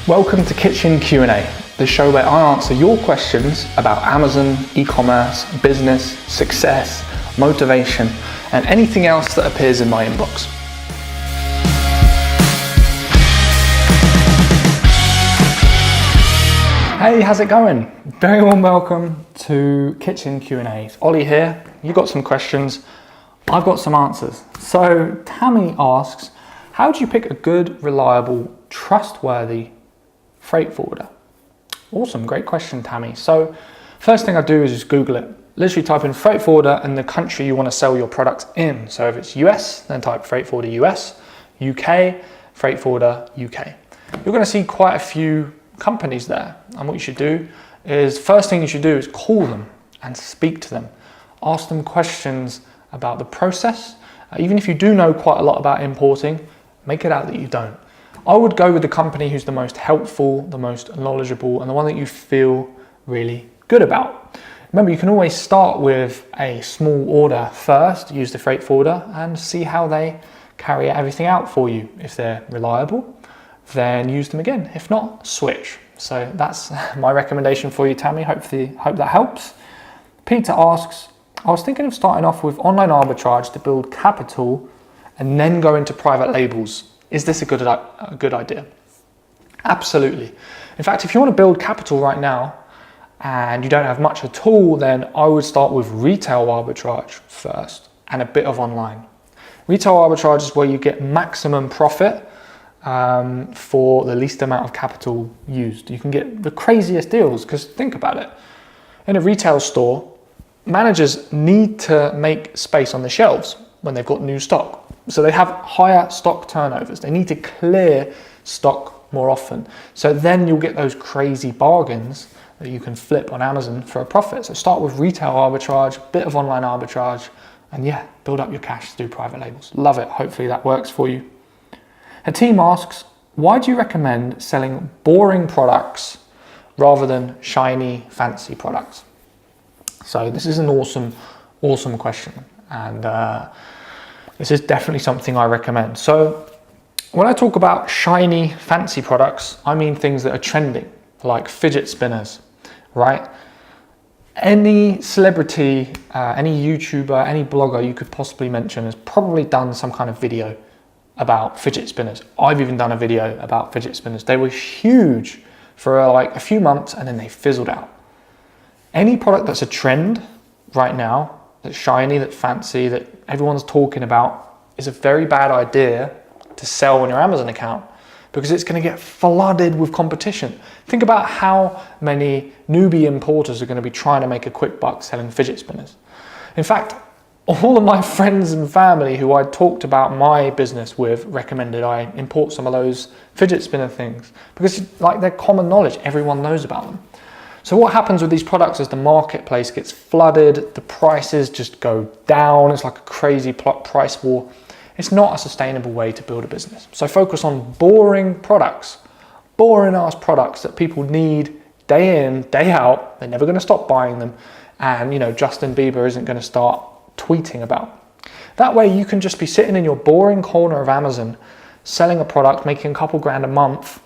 Welcome to Kitchen Q&A, the show where I answer your questions about Amazon, e-commerce, business, success, motivation, and anything else that appears in my inbox. Hey, how's it going? Very warm welcome to Kitchen Q&A. It's Ollie here. You got some questions, I've got some answers. So Tammy asks, how do you pick a good, reliable, trustworthy freight forwarder? Awesome, great question, Tammy. So first thing I do is just Google it. Literally type in freight forwarder and the country you want to sell your products in. So if it's US, then type freight forwarder US, UK, freight forwarder UK. You're going to see quite a few companies there. And what you should do is, first thing you should do is call them and speak to them. Ask them questions about the process. Even if you do know quite a lot about importing, make it out that you don't. I would go with the company who's the most helpful, the most knowledgeable, and the one that you feel really good about. Remember, you can always start with a small order first, use the freight forwarder, and see how they carry everything out for you. If they're reliable, then use them again. If not, switch. So that's my recommendation for you, Tammy. Hope that helps. Peter asks, I was thinking of starting off with online arbitrage to build capital and then go into private labels. Is this a good idea? Absolutely. In fact, if you want to build capital right now and you don't have much at all, then I would start with retail arbitrage first and a bit of online. Retail arbitrage is where you get maximum profit for the least amount of capital used. You can get the craziest deals because think about it. In a retail store, managers need to make space on the shelves when they've got new stock. So they have higher stock turnovers. They need to clear stock more often. So then you'll get those crazy bargains that you can flip on Amazon for a profit. So start with retail arbitrage, bit of online arbitrage, and yeah, build up your cash to do private labels. Love it. Hopefully that works for you. Hatim asks, why do you recommend selling boring products rather than shiny, fancy products? So this is an awesome question. And this is definitely something I recommend. So when I talk about shiny, fancy products, I mean things that are trending, like fidget spinners, right? Any celebrity, any YouTuber, any blogger you could possibly mention has probably done some kind of video about fidget spinners. I've even done a video about fidget spinners. They were huge for like a few months and then they fizzled out. Any product that's a trend right now, that's shiny, that's fancy, that everyone's talking about, is a very bad idea to sell on your Amazon account because it's going to get flooded with competition. Think about how many newbie importers are going to be trying to make a quick buck selling fidget spinners. In fact, all of my friends and family who I talked about my business with recommended I import some of those fidget spinner things because like they're common knowledge, everyone knows about them. So what happens with these products is the marketplace gets flooded, the prices just go down, it's like a crazy price war. It's not a sustainable way to build a business. So focus on boring products, boring ass products that people need day in, day out. They're never going to stop buying them. And Justin Bieber isn't going to start tweeting about. That way you can just be sitting in your boring corner of Amazon, selling a product, making a couple grand a month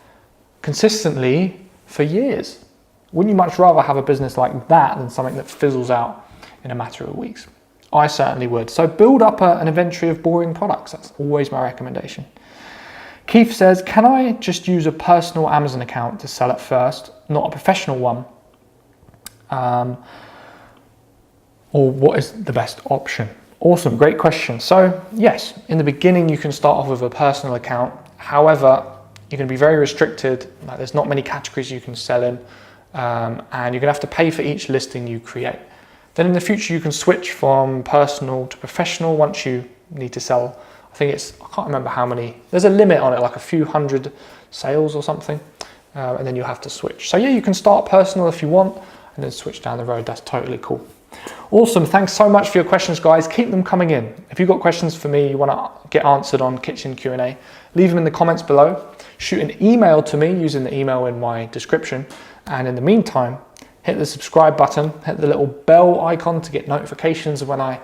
consistently for years. Wouldn't you much rather have a business like that than something that fizzles out in a matter of weeks? I certainly would. So build up an inventory of boring products. That's always my recommendation. Keith says, can I just use a personal Amazon account to sell at first, not a professional one? Or what is the best option? Awesome, great question. So yes, in the beginning you can start off with a personal account. However, you're going to be very restricted. Like, there's not many categories you can sell in. And you're going to have to pay for each listing you create. Then in the future you can switch from personal to professional once you need to sell. I can't remember how many, there's a limit on it, like a few hundred sales or something, and then you'll have to switch. So yeah, you can start personal if you want and then switch down the road. That's totally cool. Awesome, thanks so much for your questions, guys. Keep them coming in. If you've got questions for me you want to get answered on Kitchen Q&A, leave them in the comments below. Shoot an email to me using the email in my description. And in the meantime, hit the subscribe button, hit the little bell icon to get notifications when I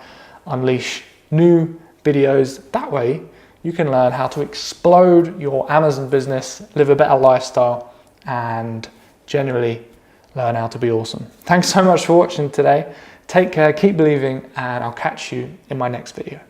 unleash new videos. That way you can learn how to explode your Amazon business, live a better lifestyle, and generally learn how to be awesome. Thanks so much for watching today. Take care, keep believing, and I'll catch you in my next video.